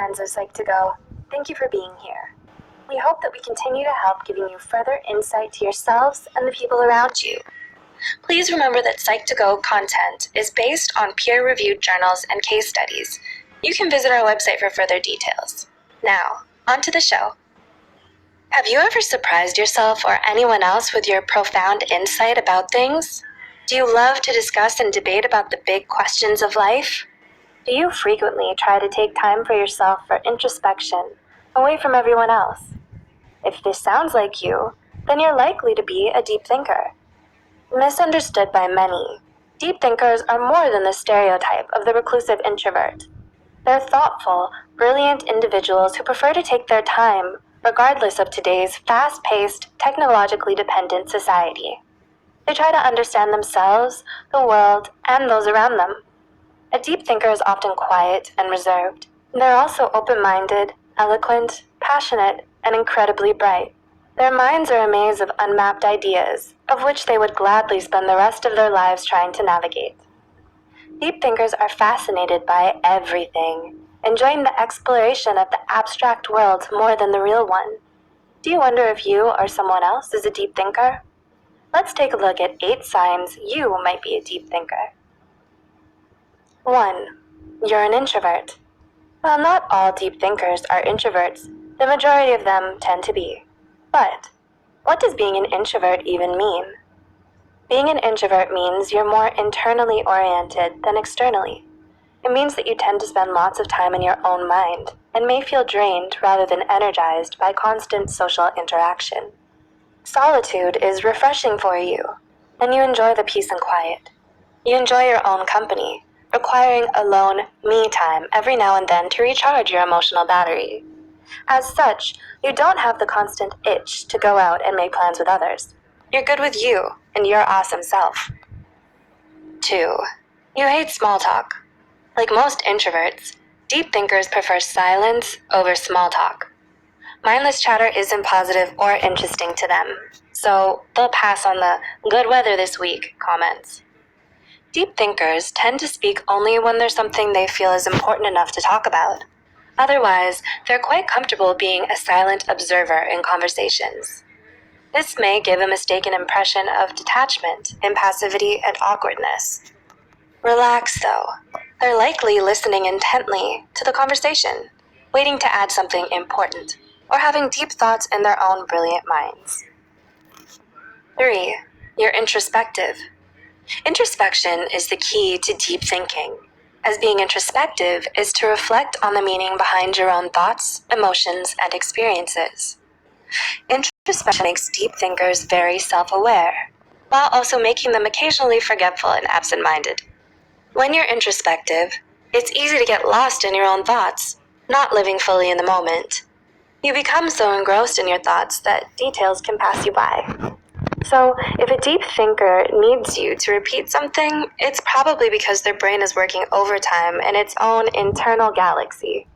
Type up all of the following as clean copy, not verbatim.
fans of Psych2Go, thank you for being here. We hope that we continue to help giving you further insight to yourselves and the people around you. Please remember that Psych2Go content is based on peer-reviewed journals and case studies. You can visit our website for further details. Now, on to the show. Have you ever surprised yourself or anyone else with your profound insight about things? Do you love to discuss and debate about the big questions of life? Do you frequently try to take time for yourself for introspection, away from everyone else? If this sounds like you, then you're likely to be a deep thinker. Misunderstood by many, deep thinkers are more than the stereotype of the reclusive introvert. They're thoughtful, brilliant individuals who prefer to take their time, regardless of today's fast-paced, technologically dependent society. They try to understand themselves, the world, and those around them. A deep thinker is often quiet and reserved. They're also open-minded, eloquent, passionate, and incredibly bright. Their minds are a maze of unmapped ideas, of which they would gladly spend the rest of their lives trying to navigate. Deep thinkers are fascinated by everything, enjoying the exploration of the abstract world more than the real one. Do you wonder if you or someone else is a deep thinker? Let's take a look at 8 signs you might be a deep thinker. 1. You're an introvert. While not all deep thinkers are introverts, the majority of them tend to be. But what does being an introvert even mean? Being an introvert means you're more internally oriented than externally. It means that you tend to spend lots of time in your own mind and may feel drained rather than energized by constant social interaction. Solitude is refreshing for you, and you enjoy the peace and quiet. You enjoy your own company, requiring alone me time every now and then to recharge your emotional battery. As such, you don't have the constant itch to go out and make plans with others. You're good with you and your awesome self. 2. You hate small talk. Like most introverts, deep thinkers prefer silence over small talk. Mindless chatter isn't positive or interesting to them, so they'll pass on the "good weather this week" comments. Deep thinkers tend to speak only when there's something they feel is important enough to talk about. Otherwise, they're quite comfortable being a silent observer in conversations. This may give a mistaken impression of detachment, impassivity, and awkwardness. Relax, though. They're likely listening intently to the conversation, waiting to add something important, or having deep thoughts in their own brilliant minds. 3. You're introspective. Introspection is the key to deep thinking, as being introspective is to reflect on the meaning behind your own thoughts, emotions, and experiences. Introspection makes deep thinkers very self-aware, while also making them occasionally forgetful and absent-minded. When you're introspective, it's easy to get lost in your own thoughts, not living fully in the moment. You become so engrossed in your thoughts that details can pass you by. So, if a deep thinker needs you to repeat something, it's probably because their brain is working overtime in its own internal galaxy.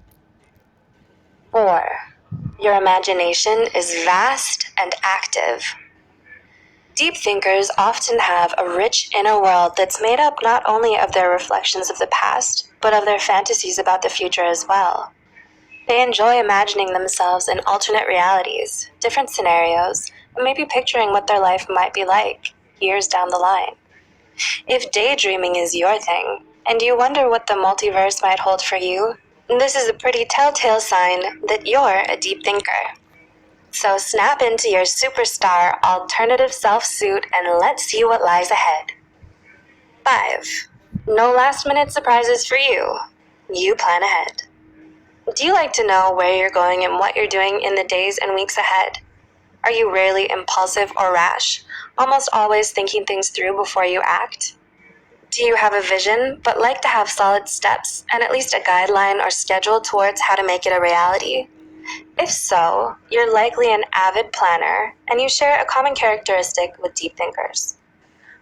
4. Your imagination is vast and active. Deep thinkers often have a rich inner world that's made up not only of their reflections of the past, but of their fantasies about the future as well. They enjoy imagining themselves in alternate realities, different scenarios, and maybe picturing what their life might be like years down the line. If daydreaming is your thing, and you wonder what the multiverse might hold for you, this is a pretty telltale sign that you're a deep thinker. So snap into your superstar alternative self suit and let's see what lies ahead. 5. No last-minute surprises for you. You plan ahead. Do you like to know where you're going and what you're doing in the days and weeks ahead? Are you rarely impulsive or rash, almost always thinking things through before you act? Do you have a vision, but like to have solid steps and at least a guideline or schedule towards how to make it a reality? If so, you're likely an avid planner, and you share a common characteristic with deep thinkers.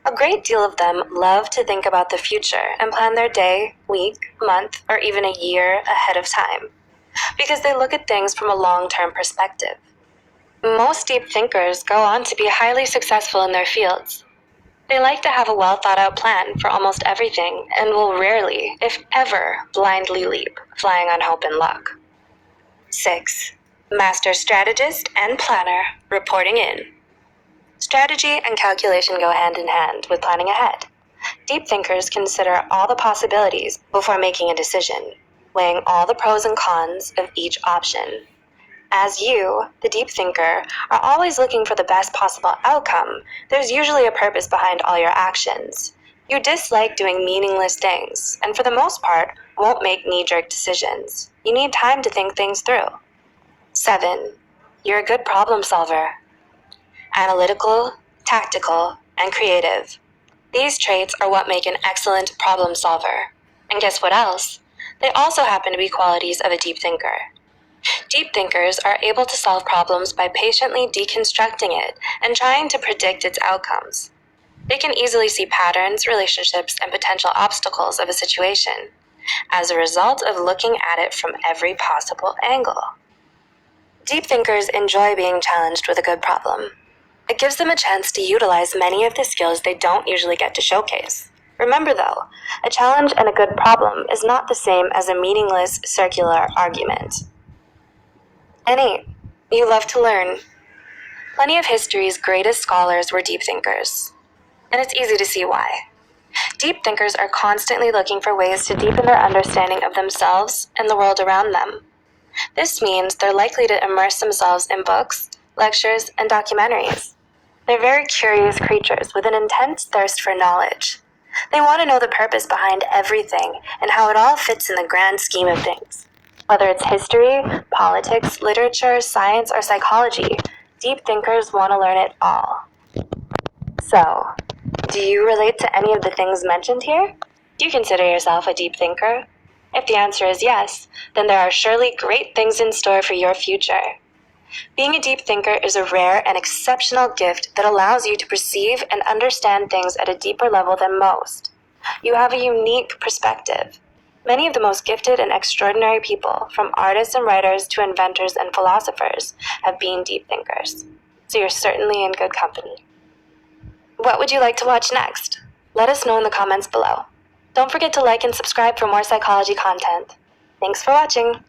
A great deal of them love to think about the future and plan their day, week, month, or even a year ahead of time, because they look at things from a long-term perspective. Most deep thinkers go on to be highly successful in their fields. They like to have a well-thought-out plan for almost everything and will rarely, if ever, blindly leap, flying on hope and luck. 6. Master strategist and planner reporting in. Strategy and calculation go hand in hand with planning ahead. Deep thinkers consider all the possibilities before making a decision, weighing all the pros and cons of each option. As you, the deep thinker, are always looking for the best possible outcome, there's usually a purpose behind all your actions. You dislike doing meaningless things, and for the most part, won't make knee-jerk decisions. You need time to think things through. 7. You're a good problem solver. Analytical, tactical, and creative. These traits are what make an excellent problem solver. And guess what else? They also happen to be qualities of a deep thinker. Deep thinkers are able to solve problems by patiently deconstructing it and trying to predict its outcomes. They can easily see patterns, relationships, and potential obstacles of a situation as a result of looking at it from every possible angle. Deep thinkers enjoy being challenged with a good problem. It gives them a chance to utilize many of the skills they don't usually get to showcase. Remember though, a challenge and a good problem is not the same as a meaningless, circular argument. And 8. You love to learn. Plenty of history's greatest scholars were deep thinkers. And it's easy to see why. Deep thinkers are constantly looking for ways to deepen their understanding of themselves and the world around them. This means they're likely to immerse themselves in books, lectures, and documentaries. They're very curious creatures with an intense thirst for knowledge. They want to know the purpose behind everything and how it all fits in the grand scheme of things. Whether it's history, politics, literature, science, or psychology, deep thinkers want to learn it all. So, do you relate to any of the things mentioned here? Do you consider yourself a deep thinker? If the answer is yes, then there are surely great things in store for your future. Being a deep thinker is a rare and exceptional gift that allows you to perceive and understand things at a deeper level than most. You have a unique perspective. Many of the most gifted and extraordinary people, from artists and writers to inventors and philosophers, have been deep thinkers. So you're certainly in good company. What would you like to watch next? Let us know in the comments below. Don't forget to like and subscribe for more psychology content. Thanks for watching.